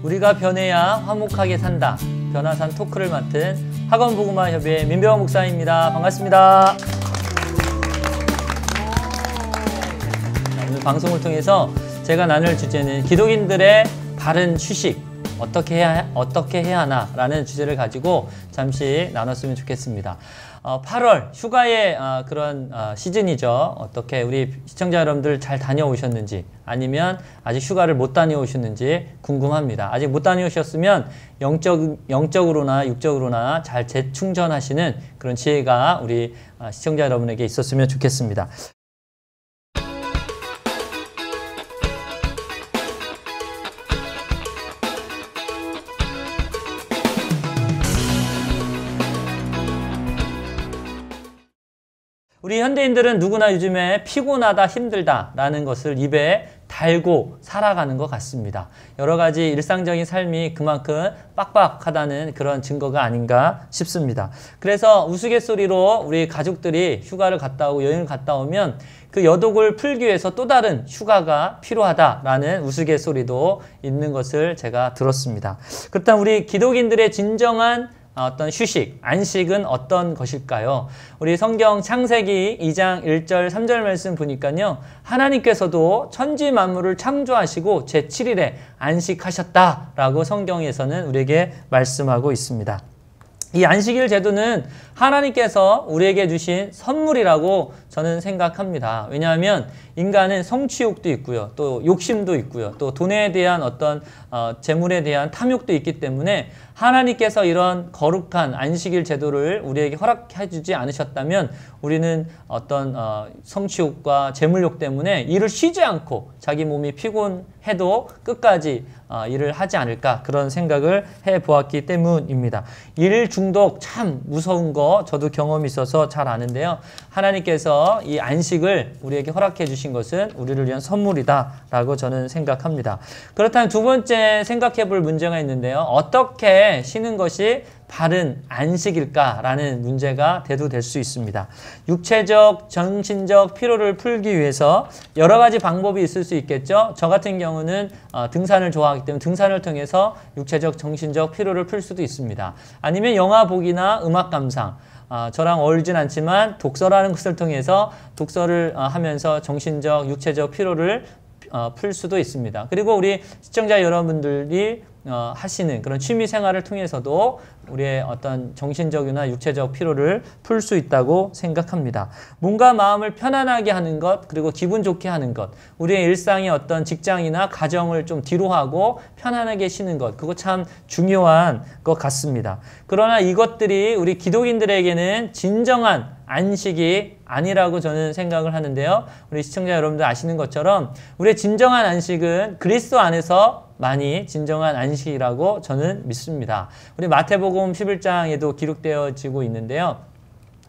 우리가 변해야 화목하게 산다. 변화산 토크를 맡은 학원복음화협의회 민병헌 목사입니다. 반갑습니다. 오늘 방송을 통해서 제가 나눌 주제는 기독인들의 바른 휴식, 어떻게 해야 하나라는 주제를 가지고 잠시 나눴으면 좋겠습니다. 8월 휴가의 그런 시즌이죠. 어떻게 우리 시청자 여러분들 잘 다녀오셨는지, 아니면 아직 휴가를 못 다녀오셨는지 궁금합니다. 아직 못 다녀오셨으면 영적으로나 육적으로나 잘 재충전하시는 그런 지혜가 우리 시청자 여러분에게 있었으면 좋겠습니다. 우리 현대인들은 누구나 요즘에 피곤하다, 힘들다라는 것을 입에 달고 살아가는 것 같습니다. 여러 가지 일상적인 삶이 그만큼 빡빡하다는 그런 증거가 아닌가 싶습니다. 그래서 우스갯소리로 우리 가족들이 휴가를 갔다 오고 여행을 갔다 오면 그 여독을 풀기 위해서 또 다른 휴가가 필요하다라는 우스갯소리도 있는 것을 제가 들었습니다. 그렇다면 우리 기독인들의 진정한 어떤 휴식, 안식은 어떤 것일까요? 우리 성경 창세기 2장 1절 3절 말씀 보니까요, 하나님께서도 천지 만물을 창조하시고 제7일에 안식하셨다라고 성경에서는 우리에게 말씀하고 있습니다. 이 안식일 제도는 하나님께서 우리에게 주신 선물이라고 저는 생각합니다. 왜냐하면 인간은 성취욕도 있고요, 또 욕심도 있고요, 또 돈에 대한 어떤 재물에 대한 탐욕도 있기 때문에 하나님께서 이런 거룩한 안식일 제도를 우리에게 허락해 주지 않으셨다면 우리는 어떤 성취욕과 재물욕 때문에 일을 쉬지 않고 자기 몸이 피곤해도 끝까지 일을 하지 않을까, 그런 생각을 해보았기 때문입니다. 일 중독 참 무서운 거 저도 경험이 있어서 잘 아는데요. 하나님께서 이 안식을 우리에게 허락해 주신 것은 우리를 위한 선물이다라고 저는 생각합니다. 그렇다면 두 번째 생각해 볼 문제가 있는데요. 어떻게 쉬는 것이 바른 안식일까라는 문제가 대두될 수 있습니다. 육체적, 정신적 피로를 풀기 위해서 여러 가지 방법이 있을 수 있겠죠. 저 같은 경우는 등산을 좋아하기 때문에 등산을 통해서 육체적, 정신적 피로를 풀 수도 있습니다. 아니면 영화 보기나 음악 감상, 저랑 어울리진 않지만 독서라는 것을 통해서 독서를 하면서 정신적, 육체적 피로를 풀 수도 있습니다. 그리고 우리 시청자 여러분들이 하시는 그런 취미 생활을 통해서도 우리의 어떤 정신적이나 육체적 피로를 풀 수 있다고 생각합니다. 몸과 마음을 편안하게 하는 것, 그리고 기분 좋게 하는 것, 우리의 일상의 어떤 직장이나 가정을 좀 뒤로 하고 편안하게 쉬는 것, 그거 참 중요한 것 같습니다. 그러나 이것들이 우리 기독인들에게는 진정한 안식이 아니라고 저는 생각을 하는데요. 우리 시청자 여러분들 아시는 것처럼 우리의 진정한 안식은 그리스도 안에서 많이 진정한 안식이라고 저는 믿습니다. 우리 마태복음 11장에도 기록되어지고 있는데요.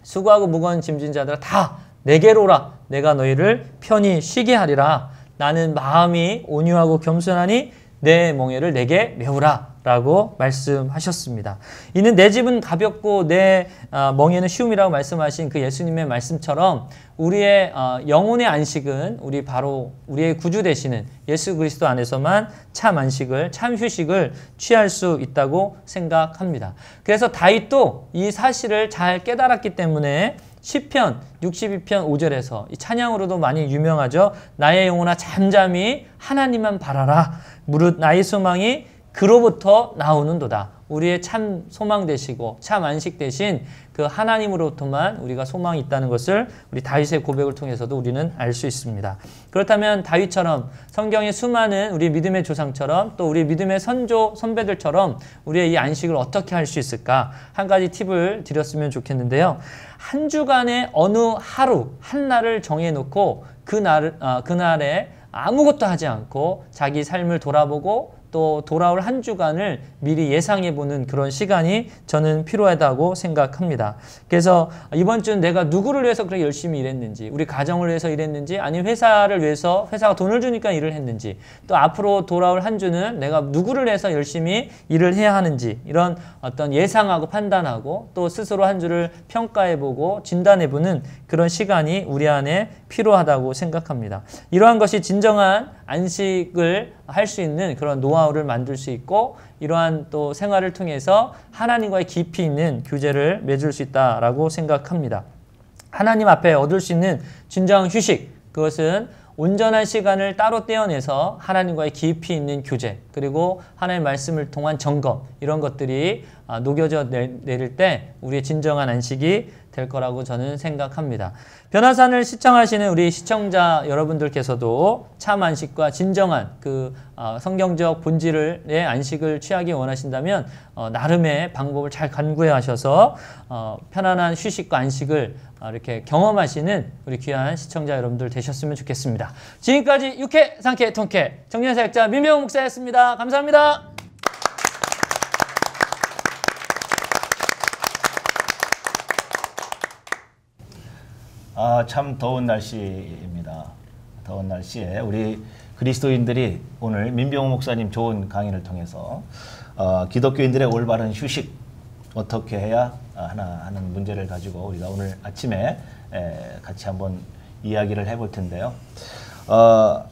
수고하고 무거운 짐진 자들아 다 내게로 오라. 내가 너희를 편히 쉬게 하리라. 나는 마음이 온유하고 겸손하니 내 멍에를 내게 메우라 라고 말씀하셨습니다. 이는 내 짐은 가볍고 내 멍에는 쉬움이라고 말씀하신 그 예수님의 말씀처럼 우리의 영혼의 안식은 우리의 구주 되시는 예수 그리스도 안에서만 참 안식을, 참 휴식을 취할 수 있다고 생각합니다. 그래서 다윗도 이 사실을 잘 깨달았기 때문에 시편 62편 5절에서 이 찬양으로도 많이 유명하죠. 나의 영혼아 잠잠히 하나님만 바라라. 무릇 나의 소망이 그로부터 나오는도다. 우리의 참 소망 되시고 참 안식 되신 그 하나님으로부터만 우리가 소망이 있다는 것을 우리 다윗의 고백을 통해서도 우리는 알 수 있습니다. 그렇다면 다윗처럼 성경의 수많은 우리 믿음의 조상처럼 또 우리 믿음의 선배들처럼 우리의 이 안식을 어떻게 할 수 있을까? 한 가지 팁을 드렸으면 좋겠는데요. 한 주간의 어느 하루, 한 날을 정해놓고 그날에 아무것도 하지 않고 자기 삶을 돌아보고 또 돌아올 한 주간을 미리 예상해보는 그런 시간이 저는 필요하다고 생각합니다. 그래서 이번 주는 내가 누구를 위해서 그렇게 열심히 일했는지, 우리 가정을 위해서 일했는지, 아니면 회사를 위해서 회사가 돈을 주니까 일을 했는지, 또 앞으로 돌아올 한 주는 내가 누구를 위해서 열심히 일을 해야 하는지, 이런 어떤 예상하고 판단하고 또 스스로 한 주를 평가해보고 진단해보는 그런 시간이 우리 안에 필요하다고 생각합니다. 이러한 것이 진정한 안식을 할 수 있는 그런 노하우 노하우를 만들 수 있고 이러한 또 생활을 통해서 하나님과의 깊이 있는 교제를 맺을 수 있다라고 생각합니다. 하나님 앞에 얻을 수 있는 진정한 휴식, 그것은 온전한 시간을 따로 떼어내서 하나님과의 깊이 있는 교제, 그리고 하나님의 말씀을 통한 점검, 이런 것들이 녹여져 내릴 때 우리의 진정한 안식이 될 거라고 저는 생각합니다. 변화산을 시청하시는 우리 시청자 여러분들께서도 참 안식과 진정한 그 성경적 본질의 안식을 취하기 원하신다면 나름의 방법을 잘 간구하셔서 편안한 휴식과 안식을 이렇게 경험하시는 우리 귀한 시청자 여러분들 되셨으면 좋겠습니다. 지금까지 유쾌, 상쾌, 통쾌 정년사역자 민병 목사였습니다. 감사합니다. 참 더운 날씨입니다. 더운 날씨에 우리 그리스도인들이 오늘 민병호 목사님 좋은 강의를 통해서 기독교인들의 올바른 휴식 어떻게 해야 하나 하는 문제를 가지고 우리가 오늘 아침에 같이 한번 이야기를 해볼 텐데요.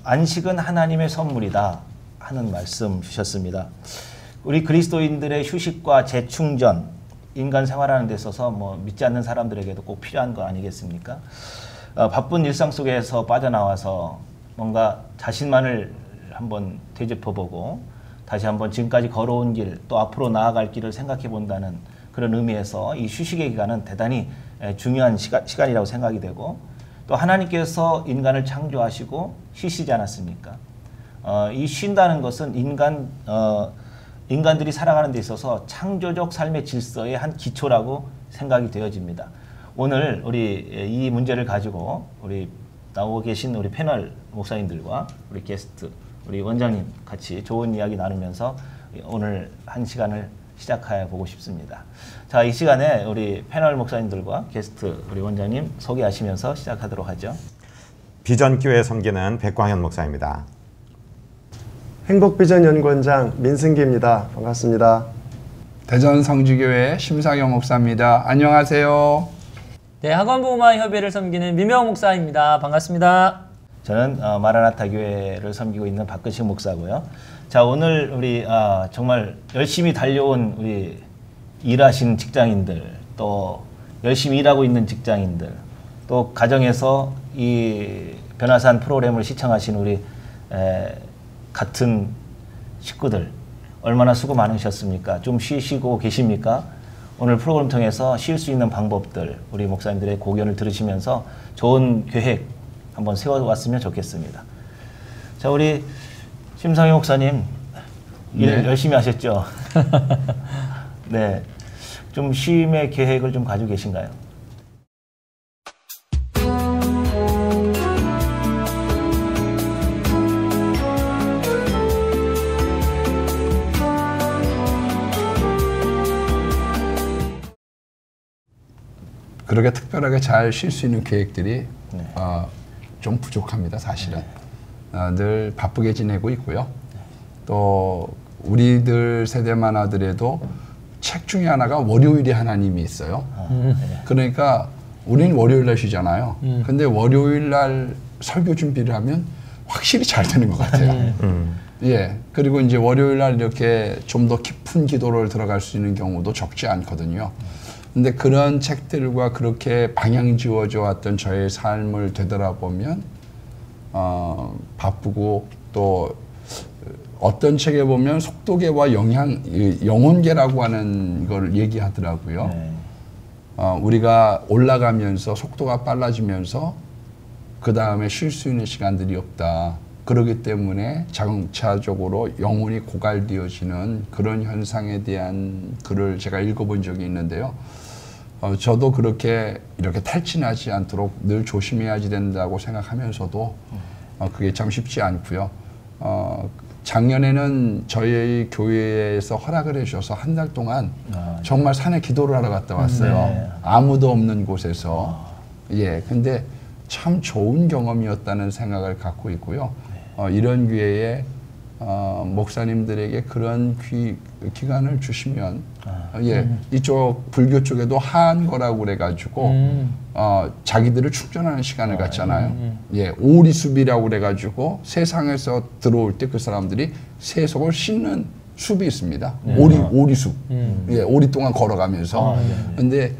안식은 하나님의 선물이다 하는 말씀 주셨습니다. 우리 그리스도인들의 휴식과 재충전, 인간 생활하는 데 있어서 뭐 믿지 않는 사람들에게도 꼭 필요한 거 아니겠습니까? 바쁜 일상 속에서 빠져나와서 뭔가 자신만을 한번 되짚어보고 다시 한번 지금까지 걸어온 길, 또 앞으로 나아갈 길을 생각해 본다는 그런 의미에서 이 휴식의 기간은 대단히 중요한 시간이라고 생각이 되고, 또 하나님께서 인간을 창조하시고 쉬시지 않았습니까? 이 쉰다는 것은 인간들이 살아가는 데 있어서 창조적 삶의 질서의 한 기초라고 생각이 되어집니다. 오늘 우리 이 문제를 가지고 우리 나오고 계신 우리 패널 목사님들과 우리 게스트, 우리 원장님 같이 좋은 이야기 나누면서 오늘 한 시간을 시작해 보고 싶습니다. 자, 이 시간에 우리 패널 목사님들과 게스트 우리 원장님 소개하시면서 시작하도록 하죠. 비전교회 섬기는 백광현 목사입니다. 행복비전연구원장 민승기입니다. 반갑습니다. 대전 성지교회 심상영 목사입니다. 안녕하세요. 네, 학원보호마협의회를 섬기는 민병호 목사입니다. 반갑습니다. 저는 마라나타 교회를 섬기고 있는 박근식 목사고요. 자, 오늘 우리 정말 열심히 달려온 우리 일하시는 직장인들, 또 열심히 일하고 있는 직장인들, 또 가정에서 이 변화산 프로그램을 시청하신 우리 같은 식구들 얼마나 수고 많으셨습니까? 좀 쉬시고 계십니까? 오늘 프로그램 통해서 쉴 수 있는 방법들, 우리 목사님들의 고견을 들으시면서 좋은 계획 한번 세워왔으면 좋겠습니다. 자, 우리 심상희 목사님 일 열심히 하셨죠? 네, 좀 쉼의 계획을 좀 가지고 계신가요? 그렇게 특별하게 잘 쉴 수 있는 계획들이 좀 부족합니다, 사실은. 늘 바쁘게 지내고 있고요. 또 우리들 세대만 하더라도 책 중에 하나가 월요일에 하나님이 있어요. 그러니까 우리는 월요일 날 쉬잖아요. 근데 월요일 날 설교 준비를 하면 확실히 잘 되는 것 같아요. 예. 그리고 이제 월요일 날 이렇게 좀 더 깊은 기도를 들어갈 수 있는 경우도 적지 않거든요. 근데 그런 책들과 그렇게 방향 지워져 왔던 저의 삶을 되돌아보면 바쁘고, 또 어떤 책에 보면 속도계와 영혼계라고 하는 걸 얘기하더라고요. 우리가 올라가면서 속도가 빨라지면서 그 다음에 쉴 수 있는 시간들이 없다. 그렇기 때문에 자동차적으로 영혼이 고갈되어지는 그런 현상에 대한 글을 제가 읽어본 적이 있는데요. 저도 그렇게 이렇게 탈진하지 않도록 늘 조심해야지 된다고 생각하면서도 그게 참 쉽지 않고요. 작년에는 저희 교회에서 허락을 해주셔서 한 달 동안 정말 산에 기도를 하러 갔다 왔어요. 아무도 없는 곳에서. 예, 근데 참 좋은 경험이었다는 생각을 갖고 있고요. 이런 기회에 목사님들에게 그런 기간을 주시면 이쪽 불교 쪽에도 한거라고 그래가지고 자기들을 충전하는 시간을 갖잖아요. 오리숲이라고 그래가지고 세상에서 들어올 때 그 사람들이 세속을 씻는 숲이 있습니다. 오리숲. 오리 동안 걸어가면서. 근데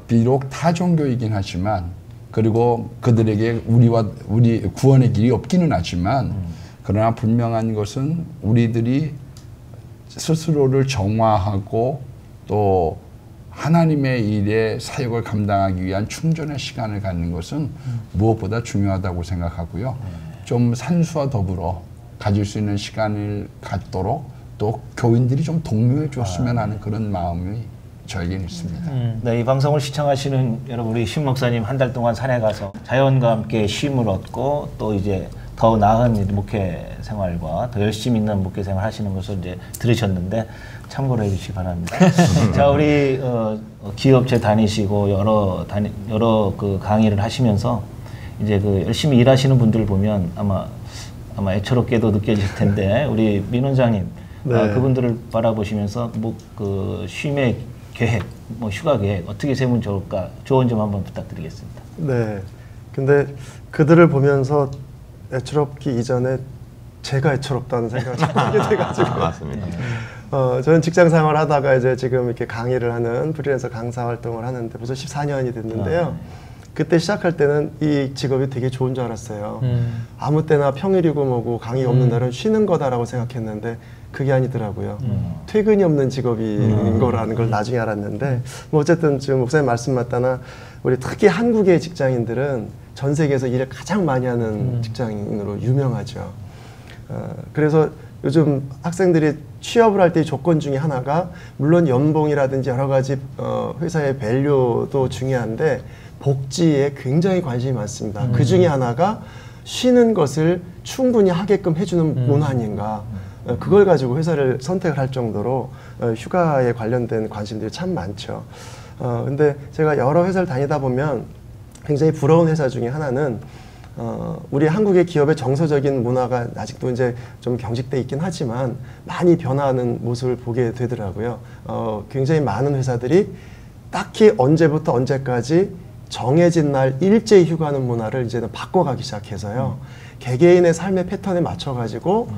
비록 타 종교이긴 하지만 그리고 그들에게 우리 구원의 길이 없기는 하지만 그러나 분명한 것은 우리들이 스스로를 정화하고 또 하나님의 일에 사역을 감당하기 위한 충전의 시간을 갖는 것은 무엇보다 중요하다고 생각하고요. 좀 산수와 더불어 가질 수 있는 시간을 갖도록 또 교인들이 좀 독려해 줬으면 하는 그런 마음이 저에게는 있습니다. 네, 이 방송을 시청하시는 여러분, 우리 신 목사님 한 달 동안 산에 가서 자연과 함께 쉼을 얻고 또 이제 더 나은 목회 생활과 더 열심히 있는 목회 생활 하시는 것을 이제 들으셨는데 참고로 해주시기 바랍니다. 자, 우리 기업체 다니시고 여러 그 강의를 하시면서 이제 그 열심히 일하시는 분들 보면 아마 애처롭게도 느껴질 텐데 우리 민 원장님 네. 그분들을 바라보시면서 그 쉼의 계획, 휴가 계획 어떻게 세우면 좋을까 조언 좀 한번 부탁드리겠습니다. 네. 근데 그들을 보면서 애처롭기 이전에 제가 애처롭다는 생각을 하게 돼가지고. 맞습니다. 저는 직장 생활 하다가 이제 지금 이렇게 강의를 하는 프리랜서 강사 활동을 하는데 벌써 14년이 됐는데요. 그때 시작할 때는 이 직업이 되게 좋은 줄 알았어요. 아무 때나 평일이고 뭐고 강의 없는 날은 쉬는 거다라고 생각했는데 그게 아니더라고요. 퇴근이 없는 직업인 거라는 걸 나중에 알았는데 뭐 어쨌든 지금 목사님 말씀 맞다나 우리 특히 한국의 직장인들은 전 세계에서 일을 가장 많이 하는 직장인으로 유명하죠. 그래서 요즘 학생들이 취업을 할 때 조건 중에 하나가 물론 연봉이라든지 여러 가지 회사의 밸류도 중요한데 복지에 굉장히 관심이 많습니다. 그 중에 하나가 쉬는 것을 충분히 하게끔 해주는 문화 아닌가. 그걸 가지고 회사를 선택을 할 정도로 휴가에 관련된 관심들이 참 많죠. 근데 제가 여러 회사를 다니다 보면 굉장히 부러운 회사 중에 하나는 우리 한국의 기업의 정서적인 문화가 아직도 이제 좀 경직돼 있긴 하지만 많이 변화하는 모습을 보게 되더라고요. 굉장히 많은 회사들이 딱히 언제부터 언제까지 정해진 날 일제히 휴가하는 문화를 이제는 바꿔가기 시작해서요. 개개인의 삶의 패턴에 맞춰가지고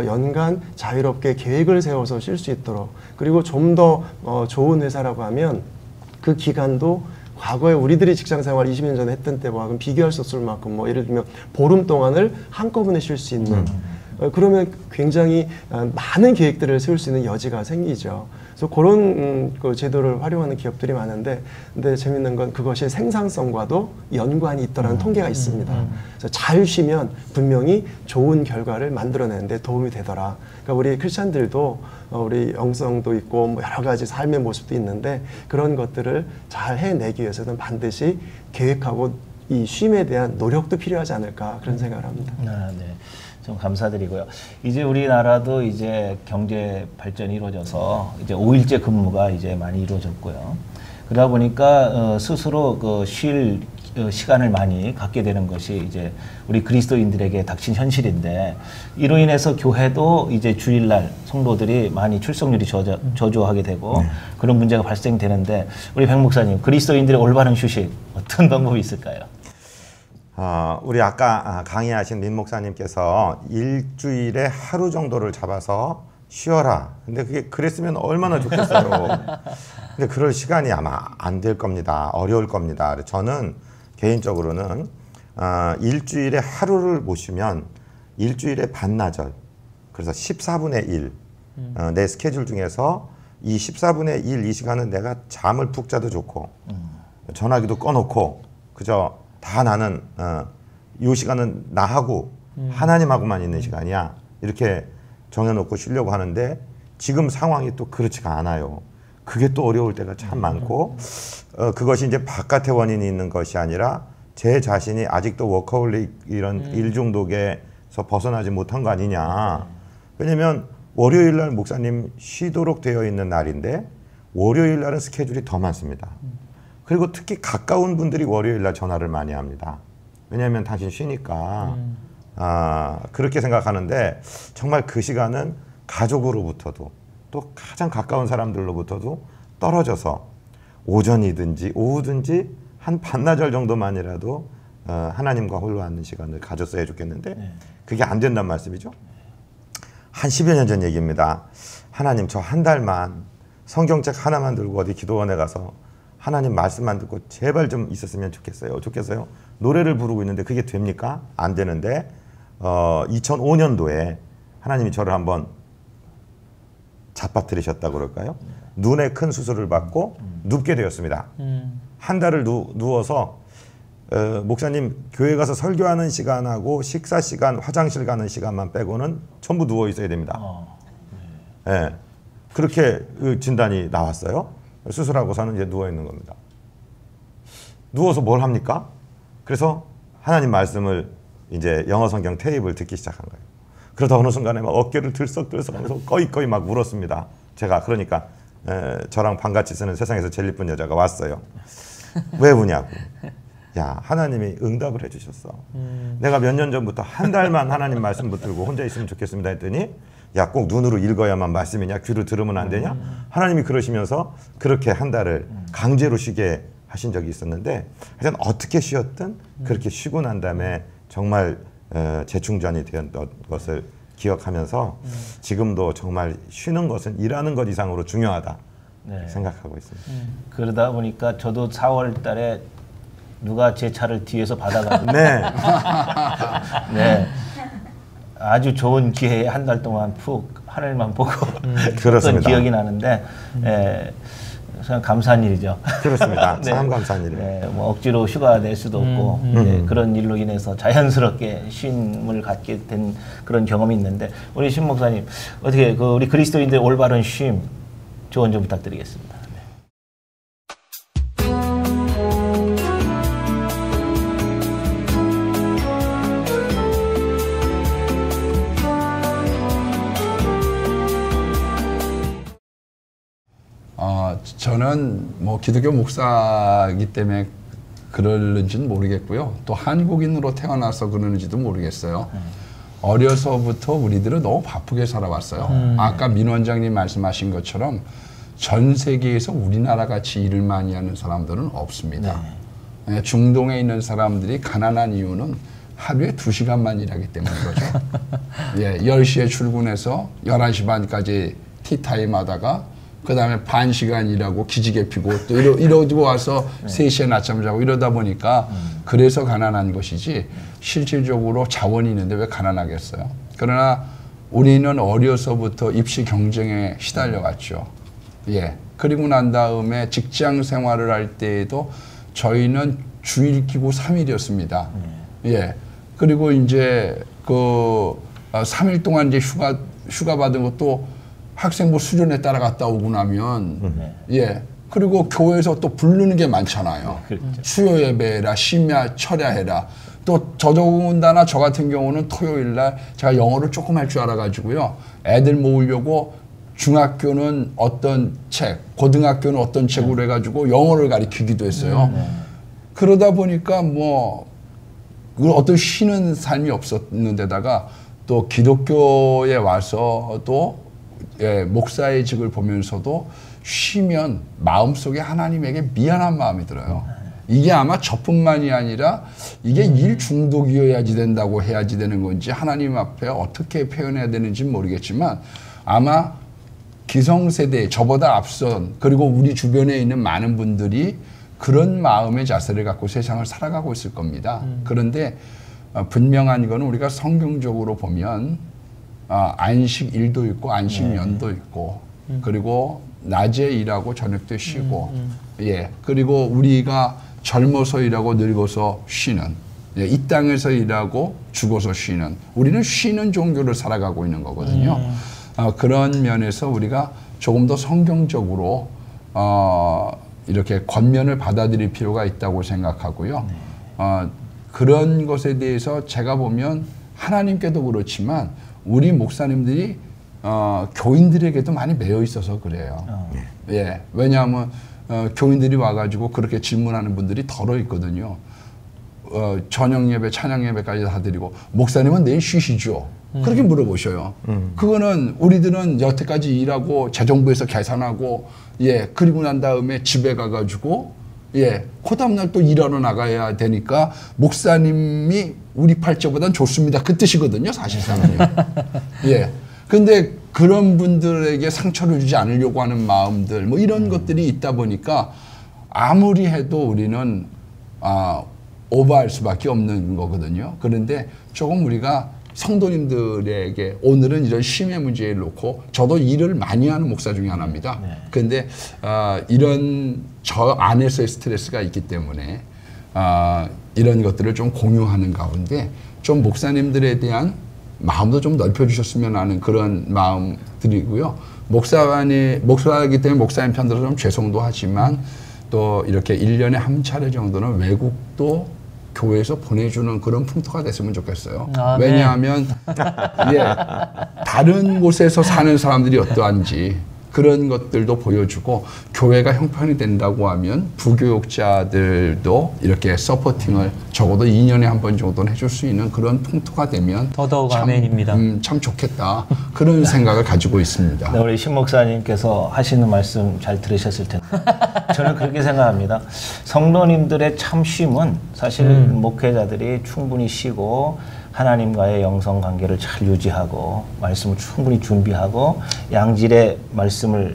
연간 자유롭게 계획을 세워서 쉴 수 있도록 그리고 좀 더 좋은 회사라고 하면 그 기간도 과거에 우리들이 직장생활 20년 전에 했던 때와 비교할 수 없을 만큼 뭐 예를 들면 보름 동안을 한꺼번에 쉴 수 있는 그러면 굉장히 많은 계획들을 세울 수 있는 여지가 생기죠. 그래서 그런 그 제도를 활용하는 기업들이 많은데 근데 재밌는 건 그것이 생산성과도 연관이 있더라는 통계가 있습니다. 그래서 잘 쉬면 분명히 좋은 결과를 만들어내는데 도움이 되더라. 그러니까 우리 크리스찬들도 우리 영성도 있고 뭐 여러 가지 삶의 모습도 있는데 그런 것들을 잘 해내기 위해서는 반드시 계획하고 이 쉼에 대한 노력도 필요하지 않을까 그런 생각을 합니다. 네. 좀 감사드리고요. 이제 우리나라도 이제 경제 발전이 이루어져서 이제 5일제 근무가 이제 많이 이루어졌고요. 그러다 보니까 스스로 그 쉴 시간을 많이 갖게 되는 것이 이제 우리 그리스도인들에게 닥친 현실인데 이로 인해서 교회도 이제 주일날 성도들이 많이 출석률이 저조하게 되고 그런 문제가 발생되는데 우리 백 목사님 그리스도인들의 올바른 휴식 어떤 방법이 있을까요? 우리 아까 강의하신 민 목사님께서 일주일에 하루 정도를 잡아서 쉬어라. 근데 그게 그랬으면 얼마나 좋겠어요. 근데 그럴 시간이 아마 안 될 겁니다. 어려울 겁니다. 저는 개인적으로는 일주일에 하루를 보시면 일주일에 반나절, 그래서 14분의 1, 내 스케줄 중에서 이 14분의 1 이 시간은 내가 잠을 푹 자도 좋고 전화기도 꺼놓고 그저 다 나는 이 시간은 나하고 하나님하고만 있는 시간이야 이렇게 정해놓고 쉬려고 하는데 지금 상황이 또 그렇지가 않아요. 그게 또 어려울 때가 참 많고 그것이 이제 바깥의 원인이 있는 것이 아니라 제 자신이 아직도 워커홀릭 이런 일 중독에서 벗어나지 못한 거 아니냐. 왜냐면 월요일 날 목사님 쉬도록 되어 있는 날인데 월요일 날은 스케줄이 더 많습니다. 그리고 특히 가까운 분들이 월요일 날 전화를 많이 합니다. 왜냐하면 당신 쉬니까 그렇게 생각하는데 정말 그 시간은 가족으로부터도 또 가장 가까운 사람들로부터도 떨어져서 오전이든지 오후든지 한 반나절 정도만이라도 하나님과 홀로 앉는 시간을 가졌어야 좋겠는데 그게 안 된단 말씀이죠. 한 10여 년 전 얘기입니다. 하나님 저 한 달만 성경책 하나만 들고 어디 기도원에 가서 하나님 말씀만 듣고 제발 좀 있었으면 좋겠어요. 노래를 부르고 있는데 그게 됩니까? 안 되는데 2005년도에 하나님이 저를 한번 잡아뜨리셨다고 그럴까요? 눈에 큰 수술을 받고 눕게 되었습니다. 한 달을 누워서 목사님 교회 가서 설교하는 시간하고 식사 시간, 화장실 가는 시간만 빼고는 전부 누워 있어야 됩니다. 네. 그렇게 진단이 나왔어요. 수술하고서는 이제 누워 있는 겁니다. 누워서 뭘 합니까? 그래서 하나님 말씀을 이제 영어 성경 테이프를 듣기 시작한 거예요. 그러다 어느 순간에 막 어깨를 들썩들썩하면서 거의 막 울었습니다. 제가 그러니까 저랑 방같이 쓰는 세상에서 제일 예쁜 여자가 왔어요. 왜 우냐고. 야, 하나님이 응답을 해주셨어. 내가 몇 년 전부터 한 달만 하나님 말씀 붙들고 혼자 있으면 좋겠습니다 했더니 야, 꼭 눈으로 읽어야만 말씀이냐? 귀로 들으면 안 되냐? 하나님이 그러시면서 그렇게 한 달을 강제로 쉬게 하신 적이 있었는데 하여튼 어떻게 쉬었든 그렇게 쉬고 난 다음에 정말 재충전이 되었던 것을 기억하면서 지금도 정말 쉬는 것은 일하는 것 이상으로 중요하다 생각하고 있습니다. 그러다 보니까 저도 4월 달에 누가 제 차를 뒤에서 받아가지고 네. 아주 좋은 기회에 한 달 동안 푹 하늘만 보고 그런 기억이 나는데 참 감사한 일이죠. 그렇습니다. 네. 참 감사한 일이에요. 네, 뭐 억지로 휴가 낼 수도 없고 네, 그런 일로 인해서 자연스럽게 쉼을 갖게 된 그런 경험이 있는데 우리 신 목사님 어떻게 우리 그리스도인들의 올바른 쉼 조언 좀 부탁드리겠습니다. 저는 뭐 기독교 목사이기 때문에 그러는지는 모르겠고요. 또 한국인으로 태어나서 그러는지도 모르겠어요. 어려서부터 우리들은 너무 바쁘게 살아왔어요. 아까 민 원장님 말씀하신 것처럼 전 세계에서 우리나라 같이 일을 많이 하는 사람들은 없습니다. 네. 중동에 있는 사람들이 가난한 이유는 하루에 2시간만 일하기 때문인 거죠. 예, 10시에 출근해서 11시 반까지 티타임 하다가 그 다음에 반 시간 일하고 기지개 피고 또 이러고 와서 3시에 낮잠 자고 이러다 보니까 그래서 가난한 것이지 실질적으로 자원이 있는데 왜 가난하겠어요. 그러나 우리는 어려서부터 입시 경쟁에 시달려갔죠. 예. 그리고 난 다음에 직장 생활을 할 때에도 저희는 주일 끼고 3일이었습니다. 예. 그리고 이제 3일 동안 이제 휴가 받은 것도 학생부 수련회 따라갔다 오고 나면 예. 그리고 교회에서 또 부르는 게 많잖아요. 수요 예배해라, 심야 철야해라. 또 더더군다나 저 같은 경우는 토요일 날 제가 영어를 조금 할 줄 알아가지고요. 애들 모으려고 중학교는 어떤 책, 고등학교는 어떤 책으로 해가지고 영어를 가르치기도 했어요. 그러다 보니까 뭐 어떤 쉬는 삶이 없었는데다가 또 기독교에 와서 또 예, 목사의 직을 보면서도 쉬면 마음속에 하나님에게 미안한 마음이 들어요. 이게 아마 저뿐만이 아니라 이게 일 중독이어야지 된다고 해야지 되는 건지 하나님 앞에 어떻게 표현해야 되는지 모르겠지만 아마 기성세대 저보다 앞선 그리고 우리 주변에 있는 많은 분들이 그런 마음의 자세를 갖고 세상을 살아가고 있을 겁니다. 그런데 분명한 거는 우리가 성경적으로 보면 안식일도 있고 안식년도 있고 그리고 낮에 일하고 저녁 때 쉬고 예 그리고 우리가 젊어서 일하고 늙어서 쉬는 예, 이 땅에서 일하고 죽어서 쉬는 우리는 쉬는 종교를 살아가고 있는 거거든요. 그런 면에서 우리가 조금 더 성경적으로 이렇게 권면을 받아들일 필요가 있다고 생각하고요. 그런 것에 대해서 제가 보면 하나님께도 그렇지만 우리 목사님들이 교인들에게도 많이 매여 있어서 그래요. 예, 왜냐하면 교인들이 와가지고 그렇게 질문하는 분들이 덜어 있거든요. 저녁 예배, 찬양 예배까지 다 드리고 목사님은 내일 쉬시죠? 그렇게 물어보셔요. 그거는 우리들은 여태까지 일하고 재정부에서 계산하고 그리고 난 다음에 집에 가가지고 그 다음날 또 일하러 나가야 되니까 목사님이 우리 팔자보단 좋습니다. 그 뜻이거든요, 사실상은요. 근데 그런 분들에게 상처를 주지 않으려고 하는 마음들, 뭐 이런 것들이 있다 보니까 아무리 해도 우리는 오버할 수밖에 없는 거거든요. 그런데 조금 우리가 성도님들에게 오늘은 이런 쉼의 문제를 놓고 저도 일을 많이 하는 목사 중에 하나입니다. 그런데 이런 저 안에서의 스트레스가 있기 때문에 이런 것들을 좀 공유하는 가운데 좀 목사님들에 대한 마음도 좀 넓혀주셨으면 하는 그런 마음 드리고요. 목사이기 때문에 목사님 편들어서 좀 죄송도 하지만 또 이렇게 1년에 한 차례 정도는 외국도 교회에서 보내주는 그런 풍토가 됐으면 좋겠어요. 왜냐하면 다른 곳에서 사는 사람들이 어떠한지 그런 것들도 보여주고 교회가 형편이 된다고 하면 부교육자들도 이렇게 서포팅을 적어도 2년에 한 번 정도는 해줄 수 있는 그런 풍토가 되면 더더욱 아멘입니다. 참 좋겠다. 그런 생각을 가지고 있습니다. 네, 우리 신 목사님께서 하시는 말씀 잘 들으셨을 텐데 저는 그렇게 생각합니다. 성도님들의 참 쉼은 사실 목회자들이 충분히 쉬고 하나님과의 영성 관계를 잘 유지하고 말씀을 충분히 준비하고 양질의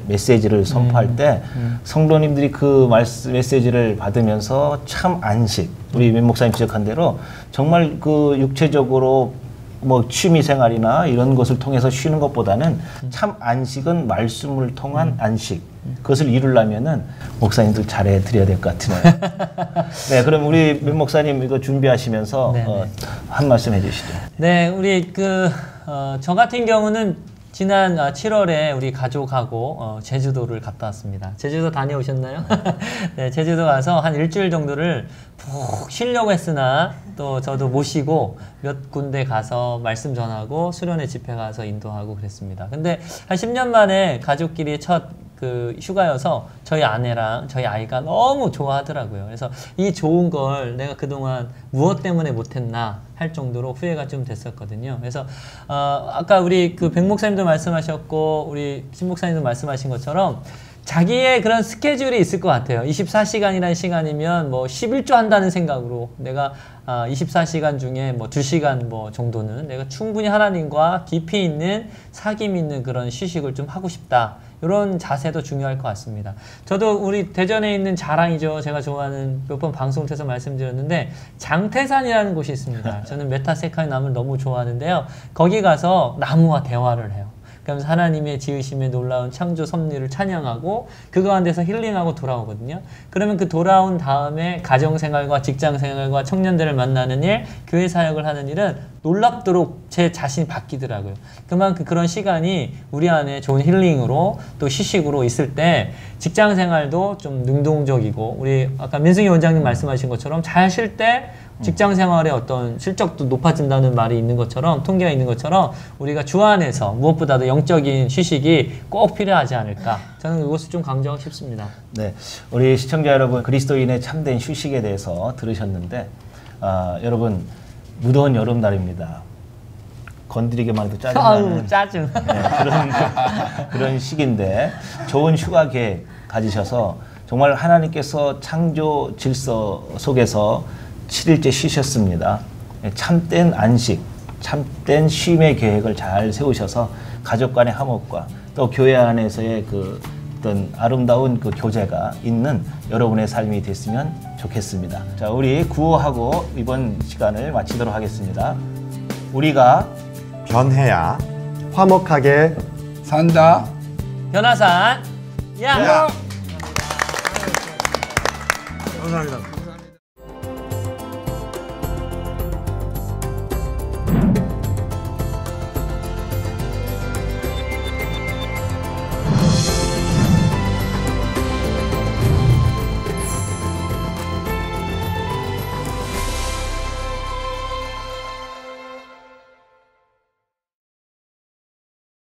메시지를 선포할 때 성도님들이 그 메시지를 받으면서 참 안식, 우리 민 목사님 지적한 대로 정말 그 육체적으로 뭐 취미생활이나 이런 것을 통해서 쉬는 것보다는 참 안식은 말씀을 통한 안식, 그것을 이루려면은 목사님들 잘해 드려야 될 것 같으네요. 네, 그럼 우리 민 목사님 이거 준비하시면서 한 말씀 해주시죠. 네, 우리 저 같은 경우는 지난 7월에 우리 가족하고 제주도를 갔다 왔습니다. 제주도 다녀오셨나요? 네, 제주도 가서 한 일주일 정도를 푹 쉬려고 했으나 또 저도 모시고 몇 군데 가서 말씀 전하고 수련회 집회 가서 인도하고 그랬습니다. 근데 한 10년 만에 가족끼리 첫 휴가여서 저희 아내랑 저희 아이가 너무 좋아하더라고요. 그래서 이 좋은 걸 내가 그동안 무엇 때문에 못했나 할 정도로 후회가 좀 됐었거든요. 그래서 아까 우리 백 목사님도 말씀하셨고 우리 신 목사님도 말씀하신 것처럼 자기의 그런 스케줄이 있을 것 같아요. 24시간이라는 시간이면 뭐 11조 한다는 생각으로 내가 24시간 중에 뭐 2시간 뭐 정도는 내가 충분히 하나님과 깊이 있는 사귐 있는 그런 휴식을 좀 하고 싶다. 이런 자세도 중요할 것 같습니다. 저도 우리 대전에 있는 자랑이죠. 제가 좋아하는 몇 번 방송 통해서 말씀드렸는데 장태산이라는 곳이 있습니다. 저는 메타세카이 나무를 너무 좋아하는데요. 거기 가서 나무와 대화를 해요. 그러면서 하나님의 지으심의 놀라운 창조 섭리를 찬양하고 그 가운데서 힐링하고 돌아오거든요. 그러면 그 돌아온 다음에 가정생활과 직장생활과 청년들을 만나는 일, 교회 사역을 하는 일은 놀랍도록 제 자신이 바뀌더라고요. 그만큼 그런 시간이 우리 안에 좋은 힐링으로 또 휴식으로 있을 때 직장생활도 좀 능동적이고 우리 아까 민승희 원장님 말씀하신 것처럼 잘 쉴 때 직장생활의 어떤 실적도 높아진다는 말이 있는 것처럼 통계가 있는 것처럼 우리가 주 안에서 무엇보다도 영적인 휴식이 꼭 필요하지 않을까 저는 이것을 좀 강조하고 싶습니다. 네, 우리 시청자 여러분 그리스도인의 참된 휴식에 대해서 들으셨는데 여러분 무더운 여름날입니다. 건드리기만 해도 짜증나는 짜증. 네, 그런 시기인데 좋은 휴가 계획 가지셔서 정말 하나님께서 창조 질서 속에서 7일째 쉬셨습니다. 참된 안식, 참된 쉼의 계획을 잘 세우셔서 가족 간의 화목과 또 교회 안에서의 어떤 아름다운 교제가 있는 여러분의 삶이 됐으면 좋겠습니다. 자, 우리 구호하고 이번 시간을 마치도록 하겠습니다. 우리가 변해야 화목하게 산다. 변화산 야! 감사합니다.